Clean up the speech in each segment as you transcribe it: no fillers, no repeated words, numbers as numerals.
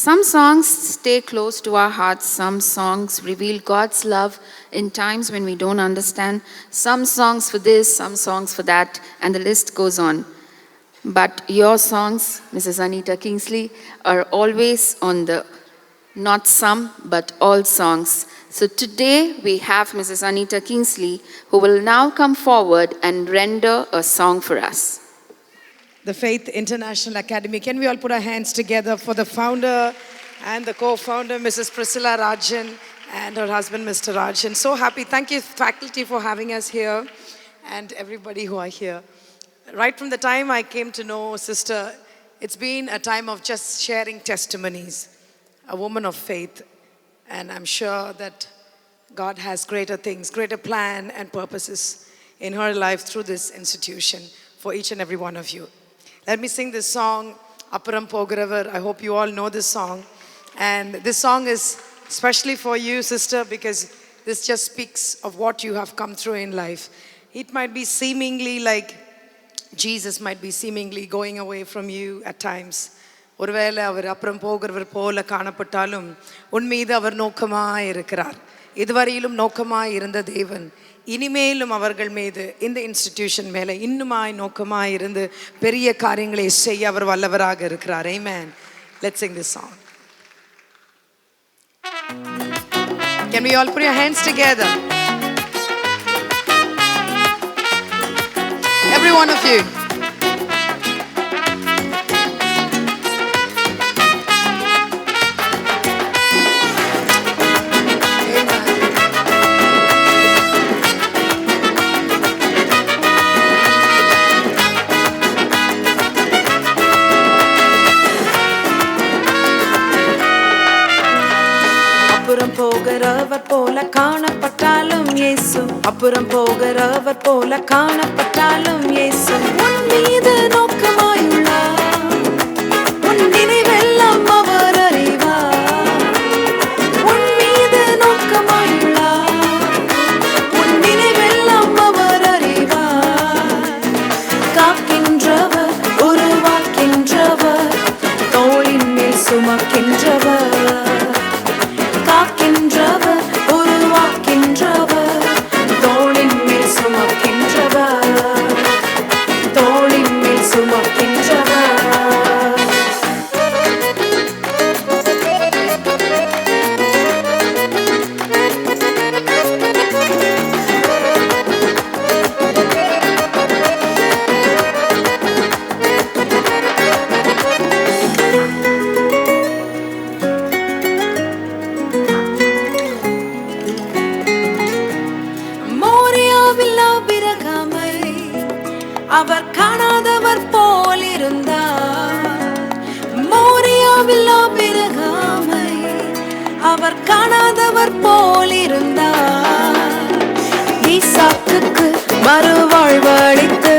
Some songs stay close to our hearts. Some songs reveal God's love in times when we don't understand. Some songs for this, some songs for that, and the list goes on. But your songs, Mrs. Anita Kingsley, are always on the not some, but all songs. So today we have Mrs. Anita Kingsley, who will now come forward and render a song for us. The Faith International Academy. Can we all put our hands together for the founder and the co-founder, Mrs. Priscilla Rajan, and her husband, Mr. Rajan. So happy. Thank you, faculty, for having us here, and everybody who are here. Right from the time I came to know Sister, it's been a time of just sharing testimonies, a woman of faith, and I'm sure that God has greater things, greater plan and purposes in her life through this institution for each and every one of you. Let me sing this song, Appuram Pogaravar. I hope you all know this song. And this song is especially for you, sister, because this just speaks of what you have come through in life. It might be seemingly like Jesus might be seemingly going away from you at times. ஒருவேளை அவர் அப்புறம் போகிறவர் போல காணப்பட்டாலும் உன்மீது அவர் நோக்கமாய் இருக்கிறார். இதுவரையிலும் நோக்கமாய் இருந்த தேவன் இனிமேலும் அவர்கள் மீது இந்த இன்ஸ்டிடியூஷன் மேலே இன்னுமாய் நோக்கமாய் இருந்து பெரிய காரியங்களை செய்ய அவர் வல்லவராக இருக்கிறார். Amen. Let's sing this song. Can we all put your hands together? Every one of you. அப்புறம் போகிறவர் போல காணப்பட்டாலும் இயேசு, அப்புறம் போகிறவர் போல காணப்பட்டாலும் இயேசு உன் மீது நோக்கமாயுள்ளார். உன் நினைவெல்லாம் அவர் அறிவார். உன் மீது நோக்கமாயுள்ளார். உன் நினைவெல்லாம் அவர் அறிவார். காக்கின்றவர், உருவாக்கின்றவர், தோளின் மேல் சுமக்கின்றவர். காக்கின்றவர், உருவாக்கின்றவர், தோளின் மேல் சுமக்கின்றவர். தோளின் மேல் சுமக்கின்றவர். அவர் காணாதவர் போல் இருந்தார். மோரியாவில் ஆபிரகாமை அவர் காணாதவர் போல் இருந்தார். ஈசாக்குக்கு மறுவாழ்வளித்து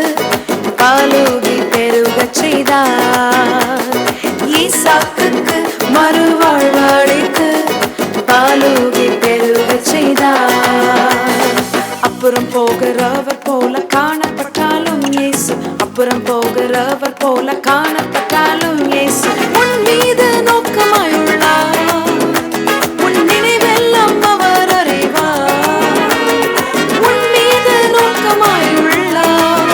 பாலூகி பெருகச் செய்தார். ஈசாக்குக்கு மறுவாழ்வளித்து பாலூகி பெருகச் செய்தார். அப்புறம் போகிறவர் போல காணப்பட்டாலும் இயேசு, அப்புறம் போகிறவர் போல காணப்பட்டாலும் இயேசு உன் மீது நோக்கமாயுள்ளார். உன் நினைவெல்லாம் அவர் அறிவார். உன் மீது நோக்கமாயுள்ளார்.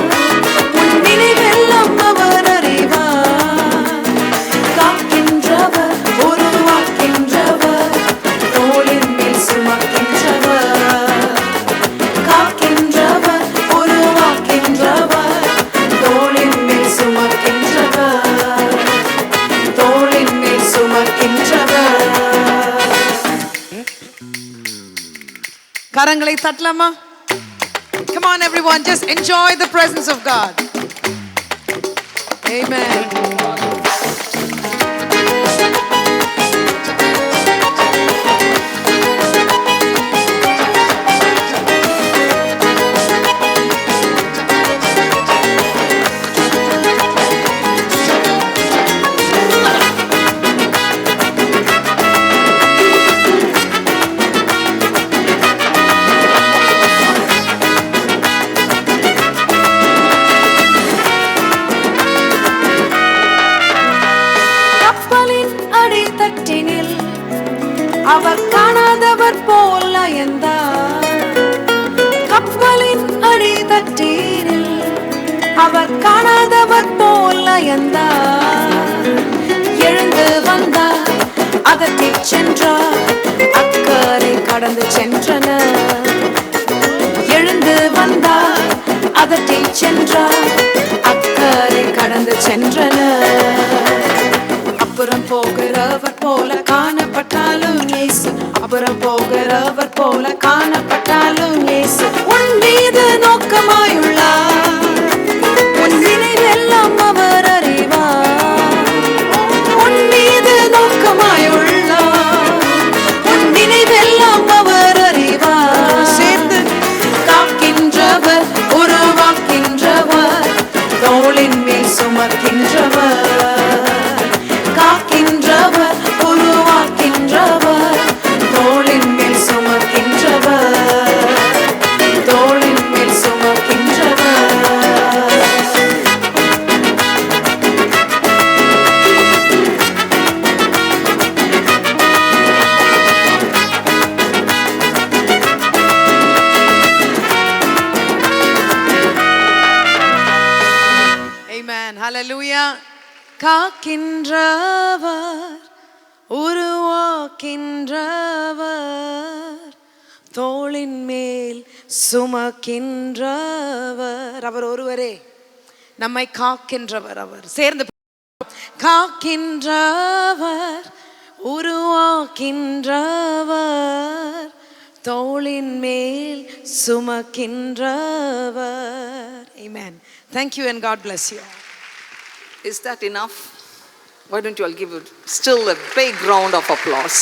உன் நினைவெல்லாம் அவர் அறிவார். காக்கின்றவர், உருவாக்கின்றவர், தோளின் மேல் சுமக்கின்றவர். காக்கின்றவர், உருவாக்கின்றவர், தோளின் மேல் சுமக்கின்றவர். தோளின் மேல் சுமக்கின்றவர். கரங்களை தட்டலாமா? Come on everyone, just enjoy the presence of God. Amen. தட்டினில் அவர் காணாதவர் போல எந்தார். கப்பலின் அடித்தட்டினில் அவர் காணாதவர் போல எந்தார். எழுந்து வந்தார், அதட்டிச் சென்றார், அக்கறை கடந்து சென்றனர். எழுந்து வந்தார், அதட்டிச் சென்றார், அக்கறை கடந்து சென்றனர். அப்புறம் போகிறவர் போல காணப்பட்டாலும் இயேசு, அப்புறம் போகிறவர் போல காணப்பட்டாலும் இயேசு உன் மீது நோக்கமாயுள்ளார். உன் நினைவெல்லாம் அவர் அறிவார். உன் மீது நோக்கமாயுள்ளார். உன் நினைவெல்லாம் அவர் அறிவார். சேர்ந்து காக்கின்றவர், உருவாக்கின்றவர், தோளின் மேல் சுமக்கின்றவர். காக்கின்றவர், உருவாக்கின்றவர், தோளின் மேல் சுமக்கின்றவர். தோளின் மேல் சுமக்கின்றவர். Amen. Hallelujah. காக்கின்றவர், உருவாக்கின்றவர், தோளின் மேல் சுமக்கின்றவர். அவர் ஒருவரே நம்மை காக்கின்றவர். அவர் சேர்ந்து காக்கின்றவர், உருவாக்கின்றவர், தோளின் மேல் சுமக்கின்றவர். Amen. Thank you and God bless you. Is that enough? Why don't you all give it still a big round of applause?